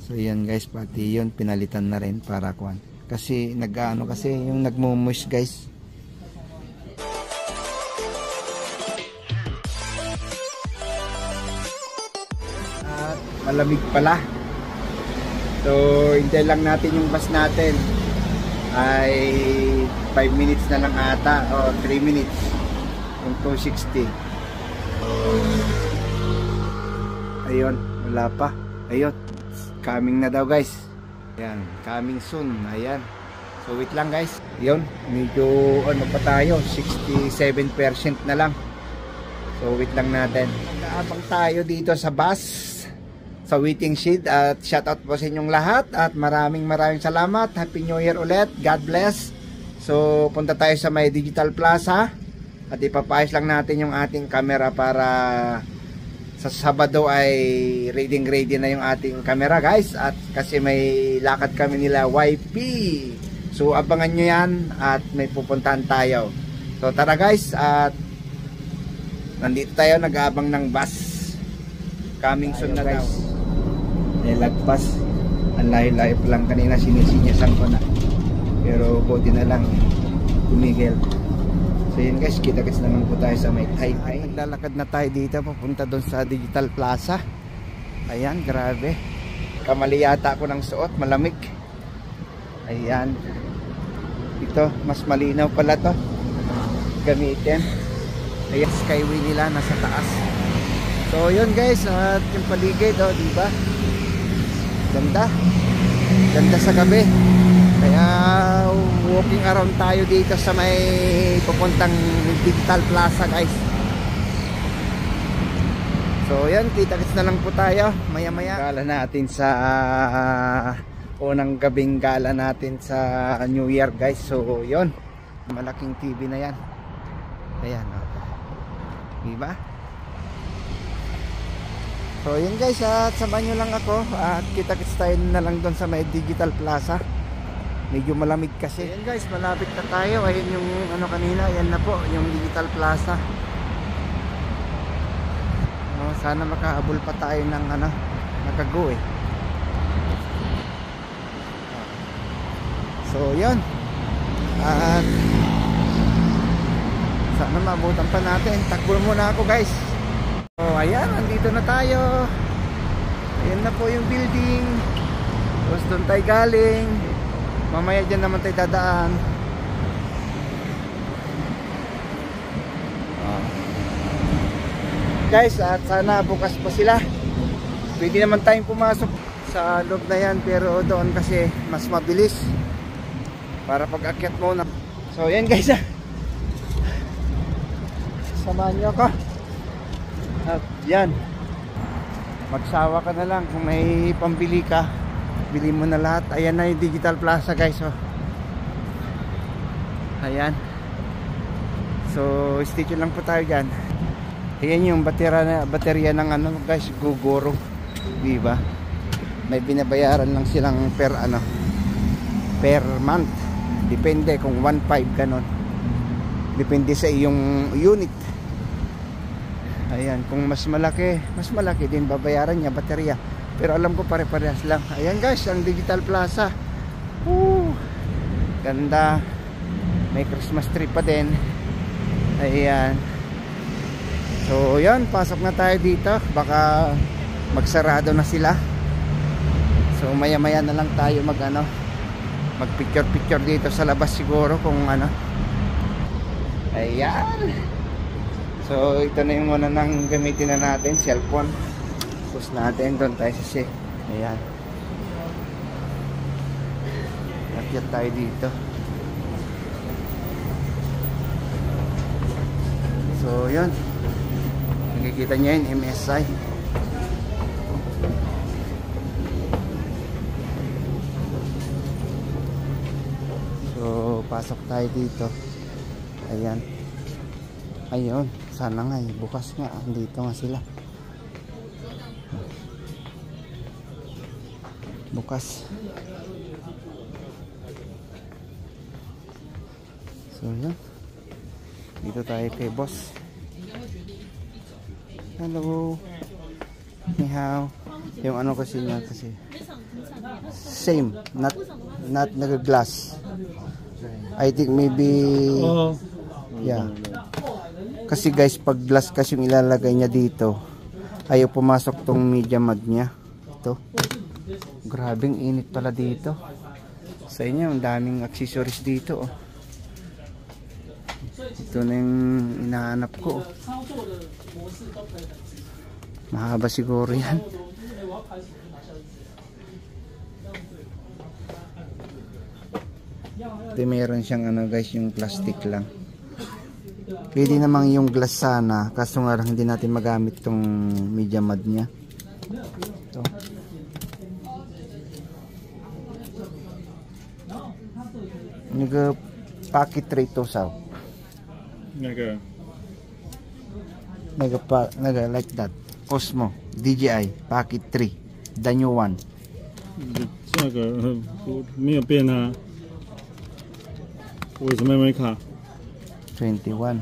So yan guys, pati yun pinalitan na rin para kuan. Kasi nag-ano kasi yung nagmo-moist guys. At malamig pala. So hintay lang natin yung bus natin. Ay 5 minutes na lang ata o 3 minutes. Yung 260. Ayun, wala pa. Ayun, coming na daw guys. Ayan, coming soon. Ayan. So wait lang guys. Ayun, medyo ano pa tayo, 67% na lang. So wait lang natin. Nag-aabang tayo dito sa bus, sa waiting shed. At shoutout po sa inyong lahat. At maraming salamat. Happy New Year ulit. God bless. So punta tayo sa may Digital Plaza. At ipapaayos lang natin yung ating camera para sa Sabado ay ready na yung ating camera guys. At kasi may lakad kami nila YP. So abangan nyo yan at may pupuntahan tayo. So tara guys, at nandito tayo nag-aabang ng bus. Coming soon na guys. May lagpas. Ang layo-layo pa lang kanina, sinisinyasan ko na. Pero buti na lang tumigil. So yun guys, kita-kits naman po tayo sa may Taipei. Naglalakad na tayo dito papunta doon sa Digital Plaza. Ayan, grabe. Kamali yata ako ng suot, malamig. Ayan. Ito, mas malinaw pala to gamitin. Ayan, skyway nila nasa taas. So yun guys, at yung paligid, oh, diba? Ganda. Ganda sa gabi. Kaya walking around tayo dito sa may papuntang Digital Plaza guys. So yan, kita-kits na lang po tayo maya maya. Gala natin sa unang gabing gala natin sa New Year guys. So yun, malaking TV na yan. Ayan, oh. Diba? So yun guys, at samahan nyo lang ako. At kita-kits tayo na lang doon sa may Digital Plaza. Medyo malamig kasi. Ayan guys, malapit na tayo. Ayun yung ano kanina, ayan na po yung Digital Plaza. Sana makahabol pa tayo ng ano, nakago eh. So yun, at sana mabutan pa natin. Takbo muna ako guys. So ayan, nandito na tayo. Ayan na po yung building. Tapos doon tayo galing. Mamaya dyan naman tayo dadaan. Guys, at sana bukas pa sila. Pwede naman tayong pumasok sa loob na yan, pero doon kasi mas mabilis para pag-akyat mo na. So yan guys, samahan nyo ako. At yan, magsawa ka na lang kung may pambili ka, bili mo na lahat. Ayan na yung Digital Plaza guys, oh. Ayan. So stay lang po tayo dyan. Ayan yung baterya ng ano guys, Gogoro, diba? May binabayaran lang silang per ano, per month. Depende kung 1.5 ganon. Depende sa iyong unit. Ayan, kung mas malaki din babayaran niya baterya. Pero alam ko pare-parehas lang. Ayan guys, ang Digital Plaza. Ganda. May Christmas tree pa din. Ayan. So yan, pasok na tayo dito. Baka magsarado na sila. So maya maya na lang tayo mag picture dito sa labas siguro kung ano. Ayan. So ito na yung una nang gamitin na natin, cellphone. Push natin, doon tayo sa safe. Ayan. Akyat tayo dito. So yun, nakikita nyo yun, MSI. So pasok tayo dito. Ayan. Ayun, sana nga bukas nga, andito nga sila. Bukas. So yun, dito tayo kay boss. Hello. Ni hao. Yung ano kasi niya kasi same, not nag-glass. I think maybe yeah. Kasi guys, pag glass kasi yung ilalagay niya dito, ayaw pumasok tong media mag niya. Ito. Grabing init pala dito. Sa inyo, ang daming accessories dito. Oh. Ito na yung inahanap ko. Oh. Mahaba siguro yan. Ito meron siyang ano guys, yung plastic lang. Pwede namang yung glass sana, kaso nga lang hindi natin magamit tong media mud niya. Ito. Naga packet tray to sa. Naga like that. Osmo DJI packet 3, the new one. 这个没有变啊。为什么没卡？ 21.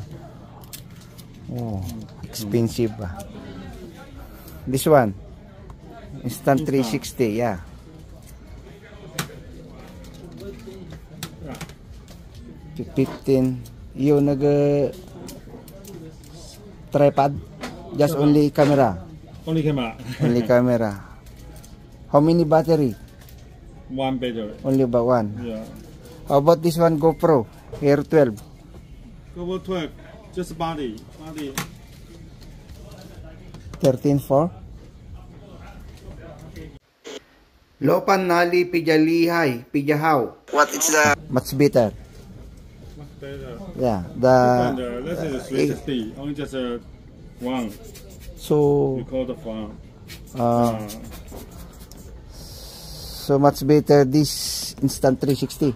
Oh, expensive ah. This one, instant 360, yeah. To 15. Yung tripod, just only camera. Only camera. Only camera. How many battery? One battery. Only about one. Yeah. How about this one GoPro Hero 12? GoPro 12, just body. 13.4. Lopan nali pijalihay pijahaw. What is the much better? Much better. Yeah, This is 360. Only just one. So Record one. So much better this instant 360.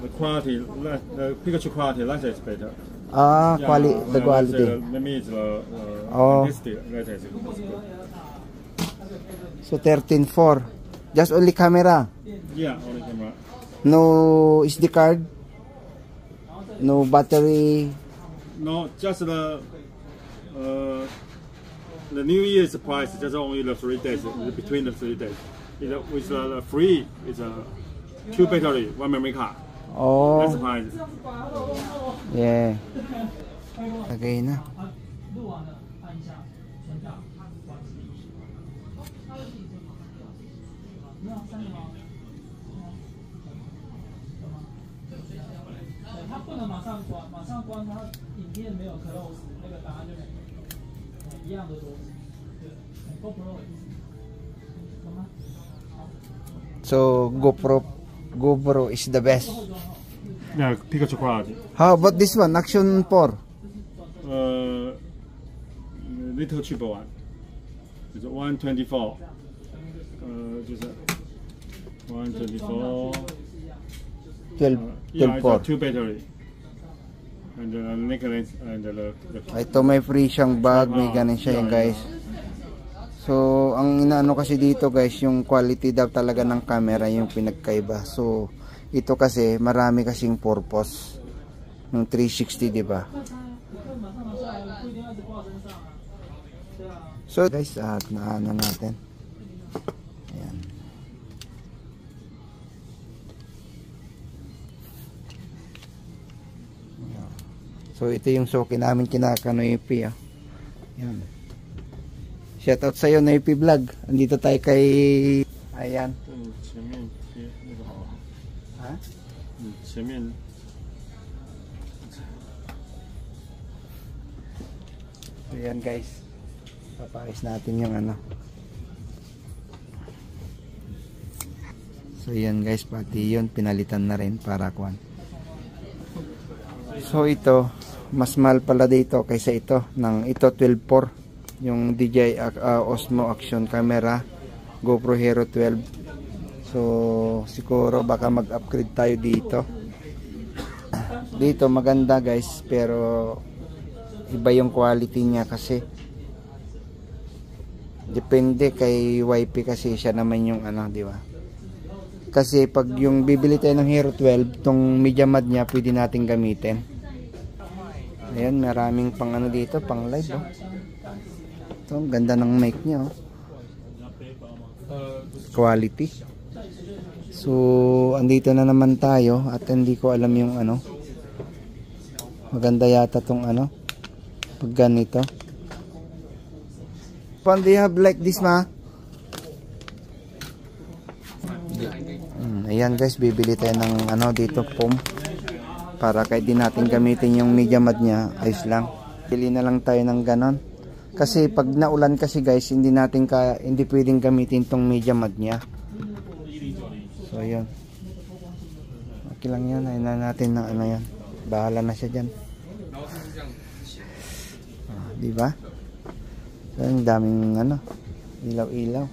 The quality, the picture quality, that is better. Ah, yeah, the quality. Maybe it's that is good. So 13.4. Just only camera. Yeah, only camera. No SD card. No battery. No, just the New Year's price. Just only the 3 days between the 3 days. With the free, it's a 2 battery, 1 memory card. Oh. That's the price. Yeah. Lagay na. So GoPro is the best. Yeah, picture quality. How about this one, Action 4? Little cheaper one. It's 124. Just 124. 12. Yeah, 12.4. it's 2 battery. And the necklace and the Ito may free siyang bag, may ganun siya yung guys. So, ang inaano kasi dito guys, yung quality daw talaga ng camera yung pinagkaiba. So, ito kasi marami kasing purpose ng 360, di ba? So guys, naano natin. Ayan. So ito yung suki namin kinakanoypi. Ayan. Shoutout sa'yo, Noipi Vlog. Andito tayo kay... Ayan. Ha? So yan guys. Papakis natin yung ano. So yan guys, pati yun pinalitan na rin para kuan. So ito, mas mahal pala dito kaysa ito. Ito 12.4. Yung DJI Osmo Action Camera GoPro Hero 12. So siguro baka mag-upgrade tayo dito. Dito maganda guys, pero iba yung quality niya kasi depende kay wifi kasi siya naman yung ano, di ba? Kasi pag yung bibili tayo ng Hero 12, tong media mud niya pwede nating gamitin. Ayan, maraming pang ano dito, pang live, oh. Ito, ang ganda ng mic niya, oh. Quality. So, andito na naman tayo at hindi ko alam yung ano. Maganda yata tong ano. Pag ganito. When do you have like this, ma? Ayan guys, bibili tayo ng ano dito, foam. Para kahit di natin gamitin yung media mat niya, ayos lang. Pili na lang tayo ng ganon. Kasi pag naulan kasi guys, hindi pwedeng gamitin tong media mat niya. So ayun. Okay lang yan, ayun na natin ng ano yan. Bahala na siya dyan. Diba? So, ang daming ano, ilaw-ilaw.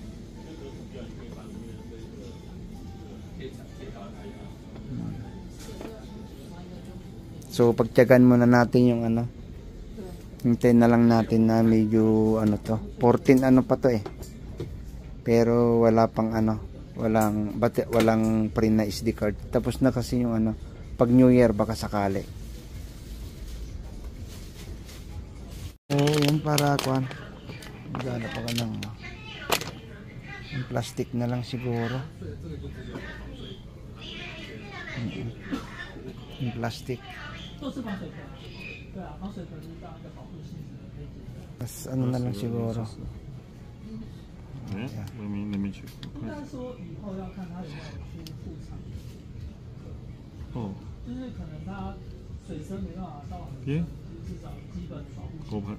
So pagtiyagan muna natin yung ano. Hintayin na lang natin na medyo ano to. 14 ano pa to eh. Pero wala pang ano, walang print na SD card. Tapos na kasi yung ano, pag New Year baka sakali. So yun para kuan. Magana pa ka ng yung plastic na lang siguro. Yung plastic. Mas ano na lang siguro. Oh. Yeah. Open.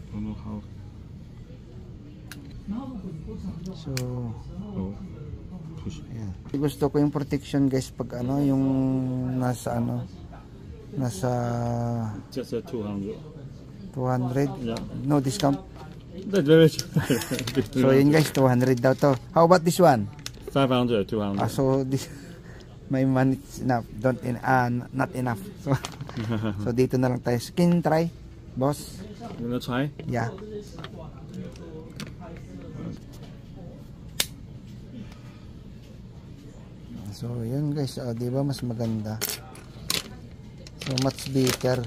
Don't know how. So, push. yeah. Gusto ko yung protection guys pag ano, yung nasa ano, nasa Just 200. 200. Yeah. No discount. That's very So yun guys, 200 daw to. How about this one? 500, 200. So this my money is enough. Not enough. So, so dito na lang tayo. Can try, boss? You wanna try? Yeah. So yun guys, di ba mas maganda? So much better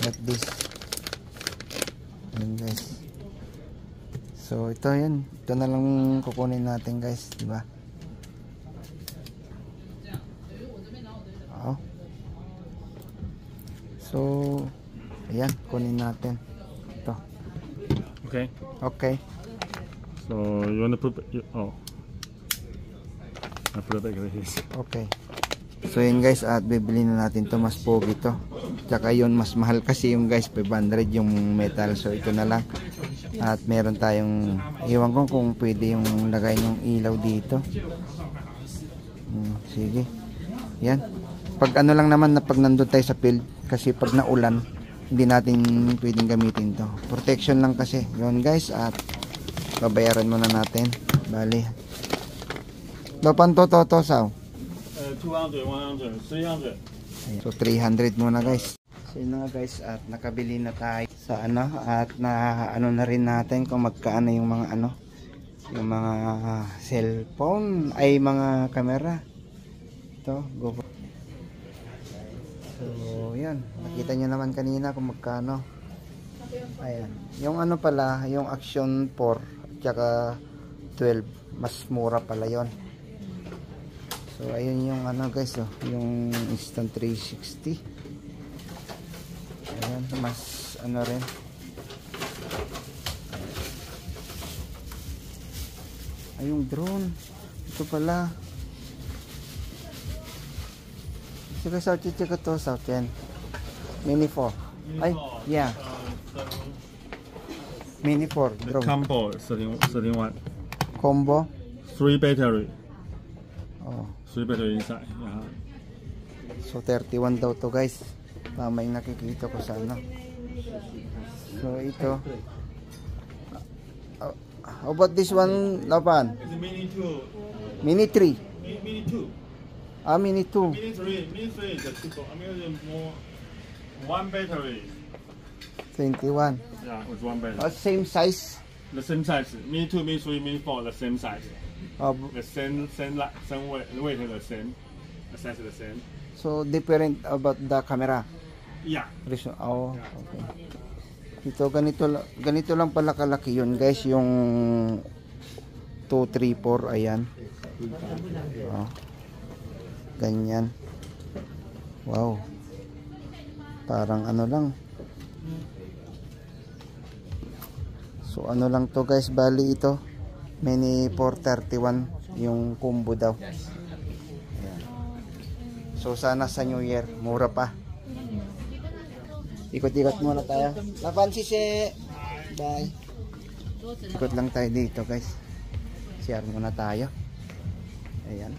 like this. Yun guys. So ito yun, ito na lang kukunin natin guys, di ba? So ayan, kunin natin ito. Okay. Okay. So you wanna put I put it back like this. Okay. So yun guys, at bibili na natin to, mas pogi to. Tsaka yun, mas mahal kasi yung guys, 500 yung metal. So ito na lang. At meron tayong, iwan ko kung pwede yung lagay ng ilaw dito. Sige. Yan. Pag ano lang naman na pag nandun tayo sa field, kasi pag naulan, hindi natin pwedeng gamitin to. Protection lang kasi. Yun guys, at babayaran muna natin. Bali. Dapan to saw. 200, 100, 300. So 300 muna guys. So yun nga guys, at nakabili na tayo sa ano, at na ano na rin natin kung magkaano yung mga ano, yung mga cellphone ay mga camera. Ito, GoPro. So yan, nakita nyo naman kanina kung magkano. Ayan, yung ano pala, yung Action 4 at saka 12, mas mura pala yon. So ayun yung ano guys, yung Instant 360. Ayan, mas ano rin. Ay, yung drone. Ito pala. Sige, sa check ito sa akin. Mini 4. Ay, yeah. Mini 4 drone. Combo 31. Combo. 3 battery. Oh. 3 battery inside. So 31 daw to guys. Tama yung nakikita ko sa ano. So ito. How about this one, Lapan? It's a Mini 2. Mini 3. Mini 2. Mini 2. Mini 3. Mini 3 is a cheaper. I mean, more one battery. 21. Yeah, with one battery. Same size. The same size. Mini 2, Mini 3, Mini 4, the same size. Oh, The same weight, the same. essentially the same. So different about the camera. Yeah. Oh, okay. Ito ganito lang pala kalaki yun, guys, yung 234, ayan. Oh. Ganyan. Wow. Parang ano lang. So ano lang to, guys, bali ito. Mini 431 yung combo daw. Ayan. So sana sa New Year, mura pa. Ikot-ikot muna tayo. Napansi si. Bye. Ikot lang tayo dito, guys. CR muna tayo. Ayan.